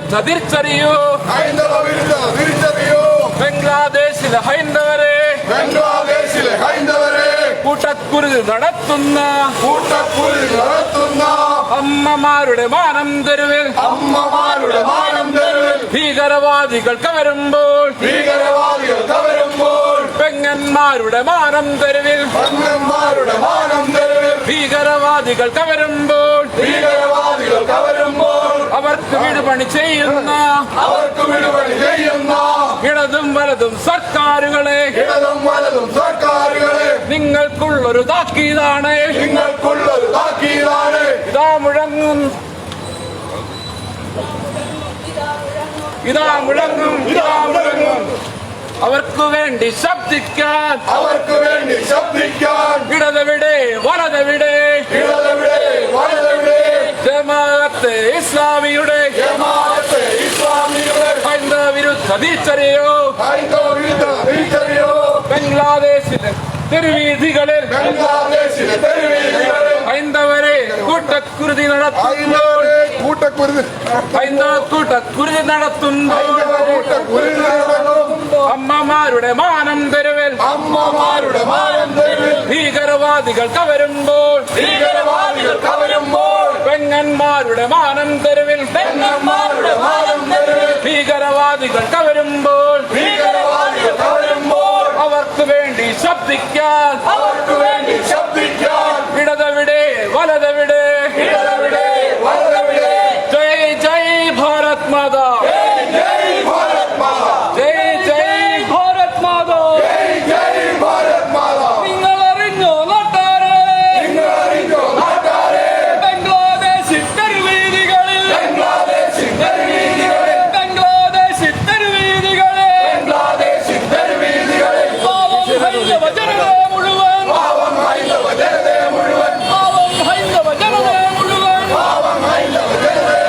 വിരുദ്ധ തിരിച്ചറിയൂ. ബംഗ്ലാദേശിലെ ഹൈന്ദവരെ കൂട്ടക്കുരുതി നടത്തുന്ന അമ്മമാരുടെ മാനം തെരുവിൽ ഭീകരവാദികൾ കവരുമ്പോൾ പെങ്ങന്മാരുടെ മാനം തെരുവിൽ ഭീകരവാദികൾ കവരുമ്പോൾ അവർക്ക് വിടുപണി ചെയ്യുന്ന ഇടതും വലതും സർക്കാരുകളെ നിങ്ങൾക്കുള്ളൊരു താക്കീതാണ്. ഇതാ മുഴങ്ങും അവർക്ക് വേണ്ടി ശബ്ദിക്കാൻ ഇടതെവിടെ വലതെവിടെ ജമാഅത്തെ ഇസ്ലാമിയുടെ ഹൈന്ദവ വിരുദ്ധ തിരിച്ചറിയോ. ബംഗ്ലാദേശിലെ തെരുവീഥികളിൽ ഹൈന്ദവരെ കൂട്ടക്കുരുതി നടത്തുമ്പോൾ അമ്മമാരുടെ മാനം തെരുവിൽ ഭീകരവാദികൾ കവരുമ്പോൾ പെങ്ങന്മാരുടെ മാനം തെരുവിൽ ഭീകരവാദികൾ കവരുമ്പോൾ അവർക്ക് വേണ്ടി ശബ്ദിക്കാൻ ഇടതെവിടെ വലതെവിടെ ജയ് ജയ് ഭാരത് മാതാ, ജയ് ജയ് ഭാരത് മാതാ. നിങ്ങൾ അറിഞ്ഞോ നാട്ടാരെ, ബംഗ്ലാദേശ് തെരുവീതികളിൽ പാവം ഹൈന്ദവ ജനതയെ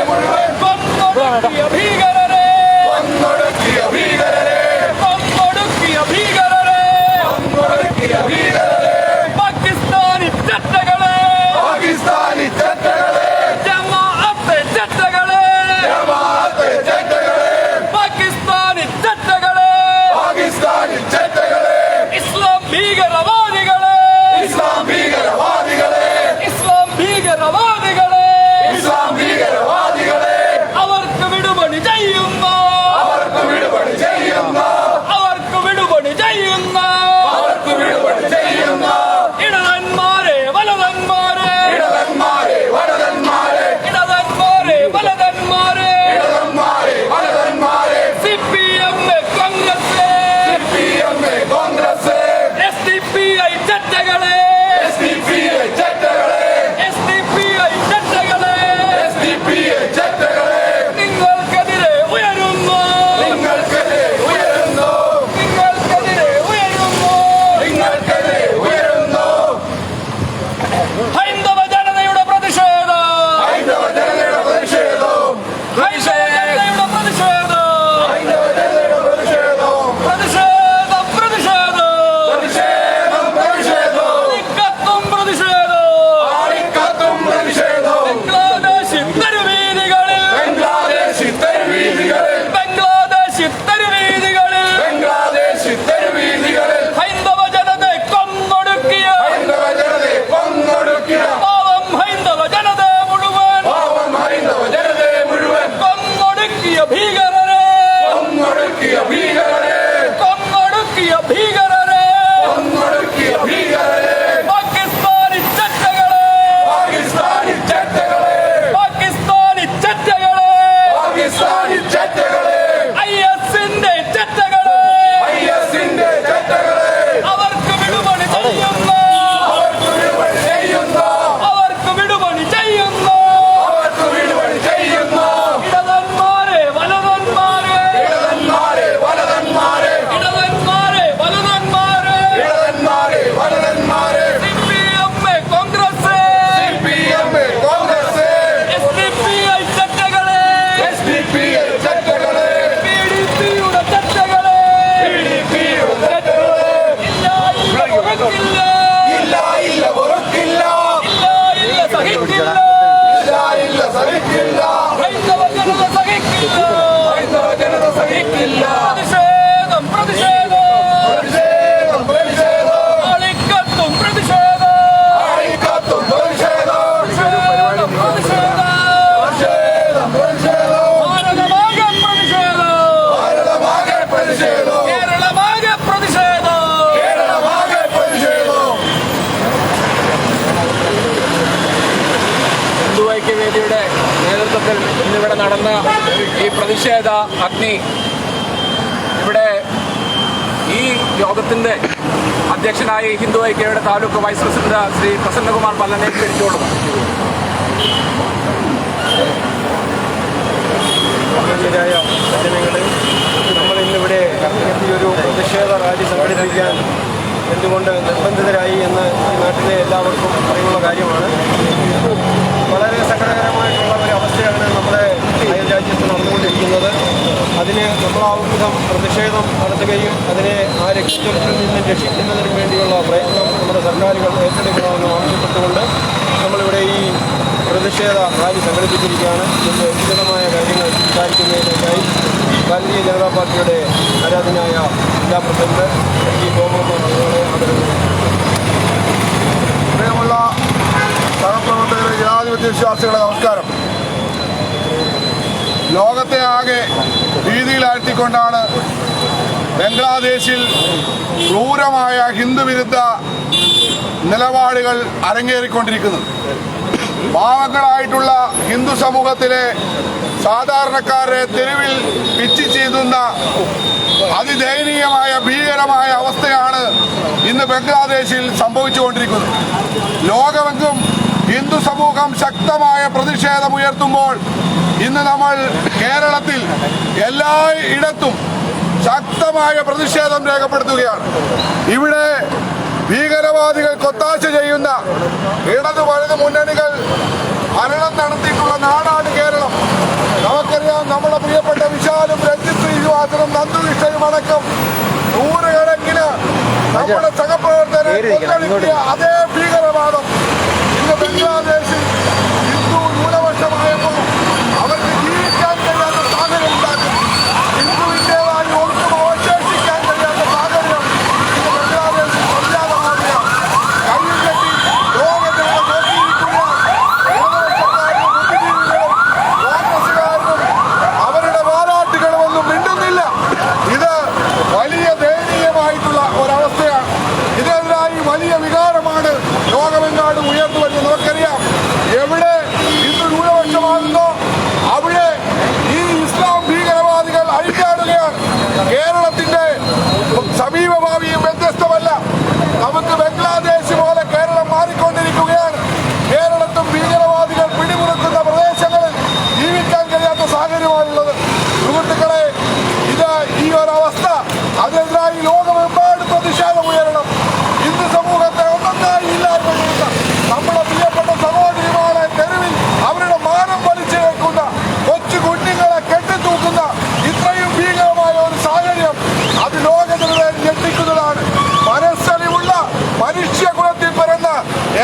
മുഴുവൻ പാകിസ്ഥാനി ചട്ടകളെ ജമാഅത്തെ ചട്ടകളെ പാകിസ്ഥാനി ചട്ടകളെ ഇസ്ലാം ഭീകരവാദികളെ അവർക്ക് വിടുപണി ചെയ്യുന്ന ഇടതന്മാരെ വലതന്മാരെ CPM കോൺഗ്രസ് SDPI ചട്ടകളെ നിങ്ങൾക്കെതിരെ ഉയരുന്നു ഹൈന്ദവ ജനതയുടെ പ്രതിഷേധം ഭീകരരെ പ്രതിഷേധ അഗ്നി ഇവിടെ ഈ യോഗത്തിൻ്റെ അധ്യക്ഷനായി ഹിന്ദു ഐക്യയുടെ താലൂക്ക് വൈസ് പ്രസിഡന്റ് ശ്രീ പ്രസന്നകുമാർ പല്ലനെ ക്ഷണിച്ചോളും. ബഹുമാന്യരായ ജനങ്ങളെ, നമ്മൾ ഇന്നിവിടെ ഈ ഒരു പ്രതിഷേധ റാലി സംഘടിപ്പിക്കാൻ എന്തുകൊണ്ട് നിർബന്ധിതരായി എന്ന് ഈ നാട്ടിലെ എല്ലാവർക്കും അറിയുള്ള കാര്യമാണ്. വളരെ സങ്കടകരമായിട്ടുള്ള ഒരു അവസ്ഥയാണ് നമ്മുടെ അയൽ രാജ്യത്ത് നടന്നുകൊണ്ടിരിക്കുന്നത്. അതിന് നമ്മളാവുന്നതും പ്രതിഷേധം നടത്തുകയും അതിനെ ആ രക്തച്ചൊരിച്ചിൽ നിന്ന് രക്ഷിക്കുന്നതിന് വേണ്ടിയുള്ള പ്രയത്നം നമ്മുടെ സർക്കാരുകൾ ഏറ്റെടുക്കണമെന്ന് ആവശ്യപ്പെട്ടുകൊണ്ട് നമ്മളിവിടെ ഈ പ്രതിഷേധ റാലി സംഘടിപ്പിച്ചിരിക്കുകയാണ്. ഇതിൻ്റെ വിശദമായ കാര്യങ്ങൾ സംസാരിക്കുന്നതിനായി ഭാരതീയ ജനതാ പാർട്ടിയുടെ ആരാധനായ ജില്ലാ പ്രസിഡന്റ് ഈ ഗോകുലം പ്രിയമുള്ള സഹപ്രവർത്തകരെ, ജനാധിപത്യ വിശ്വാസികളെ നമസ്കാരം. ലോകത്തെ ആകെ ഭീതിയിലാഴ്ത്തിക്കൊണ്ടാണ് ബംഗ്ലാദേശിൽ ക്രൂരമായ ഹിന്ദുവിരുദ്ധ നിലപാടുകൾ അരങ്ങേറിക്കൊണ്ടിരിക്കുന്നത്. പാവങ്ങളായിട്ടുള്ള ഹിന്ദു സമൂഹത്തിലെ സാധാരണക്കാരെ തെരുവിൽ പിച്ച് ചീന്തുന്ന അതിദയനീയമായ ഭീകരമായ അവസ്ഥയാണ് ഇന്ന് ബംഗ്ലാദേശിൽ സംഭവിച്ചുകൊണ്ടിരിക്കുന്നത്. ലോകമെങ്ങും ഹിന്ദു സമൂഹം ശക്തമായ പ്രതിഷേധമുയർത്തുമ്പോൾ ഇന്ന് നമ്മൾ കേരളത്തിൽ എല്ലായിടത്തും ശക്തമായ പ്രതിഷേധം രേഖപ്പെടുത്തുകയാണ്. ഇവിടെ ഭീകരവാദികൾക്ക് ഒത്താശ ചെയ്യുന്ന ഇടതു വലതു മുന്നണികൾ ഭരണം നടത്തിയിട്ടുള്ള നാടാണ് കേരളം. നമുക്കറിയാം, നമ്മുടെ പ്രിയപ്പെട്ട വിശാലും രഞ്ജിത്ത് ശ്രീനിവാസനും നന്ദുകൃഷ്ണനും അടക്കം നൂറുകണക്കിന് നമ്മുടെ സഹപ്രവർത്തകരെ കൊന്നൊടുക്കിയ അതേ ഭീകരവാദം ഇന്ന് ബംഗ്ലാദേശിൽ ഹിന്ദു ന്യൂനപക്ഷമായപ്പോൾ അവർക്ക് ജീവിക്കാൻ കഴിയാത്ത സാഹചര്യം ഉണ്ടാക്കും. ഹിന്ദുവിൻ്റെതായി ഒന്നും അവശേഷിക്കാൻ കഴിയാത്ത സാഹചര്യം ഇന്ന് ബംഗ്ലാദേശിൽ പ്രഖ്യാതമാവുകയാണ്. കയ്യിൽ കെട്ടി ലോകത്തെ നോക്കിയിരിക്കുകയാണ്. ന്യൂനപക്ഷക്കാരും ബുദ്ധിജീവികളും കോൺഗ്രസുകാരും അവരുടെ പോരാട്ടുകളും ഒന്നും മിണ്ടുന്നില്ല. ഇത് വലിയ ദയനീയമായിട്ടുള്ള ഒരവസ്ഥയാണ്. ഇതിനെതിരായി വലിയ വികാരമാണ് ലോകമെങ്ങാടും ഉയർന്നു വരുന്നത്. നമുക്കറിയാം, എവിടെ ഹിന്ദു ന്യൂനപക്ഷമാകുന്നോ അവിടെ ഈ ഇസ്ലാം ഭീകരവാദികൾ അഴിഞ്ഞാടുകയാണ്. കേരളത്തിന്റെ സമീപഭാവിയും വ്യത്യസ്തമല്ല. നമുക്ക് ബംഗ്ലാദേശ് പോലെ കേരളം മാറിക്കൊണ്ടിരിക്കുകയാണ്. കേരളത്തിൽ ഭീകരവാദികൾ പിടിമുറുക്കുന്ന പ്രദേശങ്ങളിൽ ജീവിക്കാൻ കഴിയാത്ത സാഹചര്യമാണുള്ളത്. സുഹൃത്തുക്കളെ, ഇത് ഈ ഒരവസ്ഥ അതിനെതിരായി ലോകമെമ്പാടും പ്രതിഷേധം ഉയരണം. ഹിന്ദു സമൂഹത്തെ ഒന്നൊന്നായി ഇല്ലായ്മ ചെയ്യുന്ന നമ്മുടെ പ്രിയപ്പെട്ട സഹോദരിമാരെ തെരുവിൽ അവരുടെ മാനം വലിച്ചു വെക്കുന്ന കൊച്ചു കുഞ്ഞുങ്ങളെ കെട്ടിത്തൂക്കുന്ന ഇത്രയും ഭീകരമായ ഒരു സാഹചര്യം അത് ലോകജനതയെ ഞെട്ടിക്കുന്നതാണ്. മനസ്സലിവുള്ള മനുഷ്യകുലത്തിൽ പിറന്ന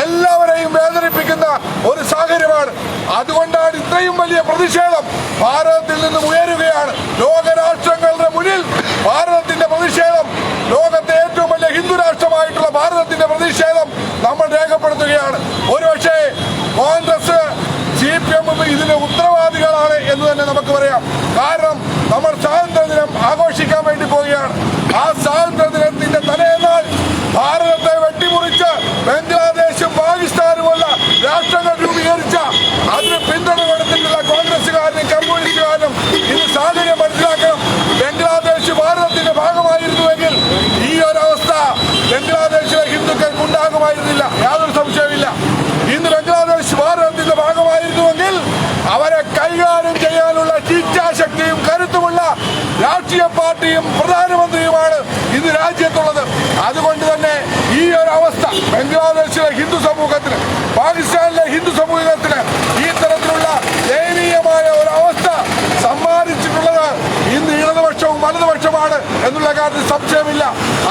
എല്ലാവരെയും വേദനിപ്പിക്കുന്ന ഒരു സാഹചര്യമാണ്. അതുകൊണ്ടാണ് ഇത്രയും വലിയ പ്രതിഷേധം ഭാരതത്തിൽ നിന്നും ഉയരുകയാണ്. ലോകരാഷ്ട്രങ്ങളുടെ മുന്നിൽ ഭാരതത്തിന്റെ പ്രതിഷേധം, ലോകത്തെ ഏറ്റവും വലിയ ഹിന്ദു രാഷ്ട്രമായിട്ടുള്ള ഭാരതത്തിന്റെ പ്രതിഷേധം നമ്മൾ രേഖപ്പെടുത്തുകയാണ്. ഒരുപക്ഷെ കോൺഗ്രസ് CPM ഇതിന് ഉത്തരവാദികളാണ് എന്ന് തന്നെ നമുക്ക് പറയാം. കാരണം നമ്മൾ സ്വാതന്ത്ര്യദിനം ആഘോഷിക്കാൻ വേണ്ടി പോവുകയാണ്. ആ സ്വാതന്ത്ര്യദിനത്തിന്റെ തലേന്നാൾ ഭാരതത്തെ വെട്ടിമുറിച്ച് ബംഗ്ലാദേശും പാകിസ്ഥാനുമുള്ള രാഷ്ട്രങ്ങൾ രൂപീകരിച്ച അതിന് പിന്തുണ കൊടുത്തിട്ടുള്ള കോൺഗ്രസുകാരനും കമ്മ്യൂണിസ്റ്റുകാരനും ഇത് സാഹചര്യം മനസ്സിലാക്കണം. ബംഗ്ലാദേശ് ഭാരതത്തിന്റെ ഭാഗമായിരുന്നുവെങ്കിൽ ഈ ഒരവസ്ഥ ബംഗ്ലാദേശിലെ ഹിന്ദുക്കൾക്ക് ഉണ്ടാകുമായിരുന്നില്ല, യാതൊരു സംശയമില്ല. ഇന്ന് ബംഗ്ലാദേശ് ഭാരതത്തിന്റെ ഭാഗമായിരുന്നുവെങ്കിൽ അവരെ കൈകാര്യം ചെയ്യാനുള്ള ഇച്ഛാശക്തിയും കരുത്തുമുള്ള രാഷ്ട്രീയ പാർട്ടിയും പ്രധാനമന്ത്രിയുമാണ് ഇന്ന് രാജ്യത്തുള്ളത്. അതുകൊണ്ട് തന്നെ ഈ ഒരു അവസ്ഥ ബംഗ്ലാദേശിലെ ഹിന്ദു സമൂഹത്തിന്, പാകിസ്ഥാനിലെ ഹിന്ദു സമൂഹത്തിന് ഈ തരത്തിലുള്ള ദയനീയമായ ഒരു അവസ്ഥ സമ്മാനിച്ചിട്ടുള്ളത് ഇന്ന് ഇടതുപക്ഷവും വലതുപക്ഷമാണ് എന്നുള്ള കാര്യത്തിൽ സംശയമില്ല.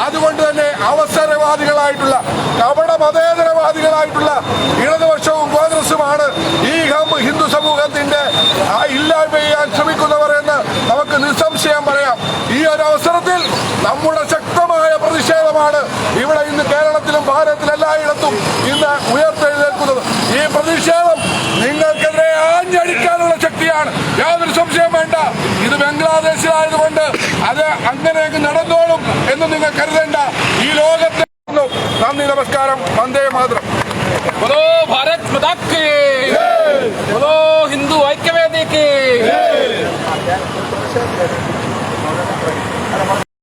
അതുകൊണ്ട് തന്നെ അവസരവാദികളായിട്ടുള്ള കപട മതേതരവാദികളായിട്ടുള്ള ഇടതുപക്ഷവും കോൺഗ്രസുമാണ് ഈ ഹിന്ദു സമൂഹത്തിന്റെ ഇല്ലായ്മ ചെയ്യാൻ ശ്രമിക്കുന്നവർ എന്ന് നമുക്ക് നിസ്സംശയം പറയാം. ഈ ഒരു അവസരത്തിൽ നമ്മുടെ ശക്തമായ പ്രതിഷേധമാണ് ഇവിടെ ഇന്ന് കേരളത്തിലും ഭാരതത്തിലും എല്ലായിടത്തും ഇന്ന് ഉയർത്തെഴുന്നേൽക്കുന്നത്. ഈ പ്രതിഷേധം നിങ്ങൾക്കെതിരെ ആഞ്ഞടിക്കാനുള്ള ശക്തിയാണ്, യാതൊരു സംശയം വേണ്ട. ഇത് ബംഗ്ലാദേശിലായതുകൊണ്ട് അത് അങ്ങനെ നടന്നോളും എന്ന് നിങ്ങൾ കരുതേണ്ട. ഈ ലോകത്തെ നന്ദി, നമസ്കാരം, വന്ദേ മാതരം. बोलो भारत माता की, बोलो हिंदू ऐक्यवेदी की। പ്രതിഷേധം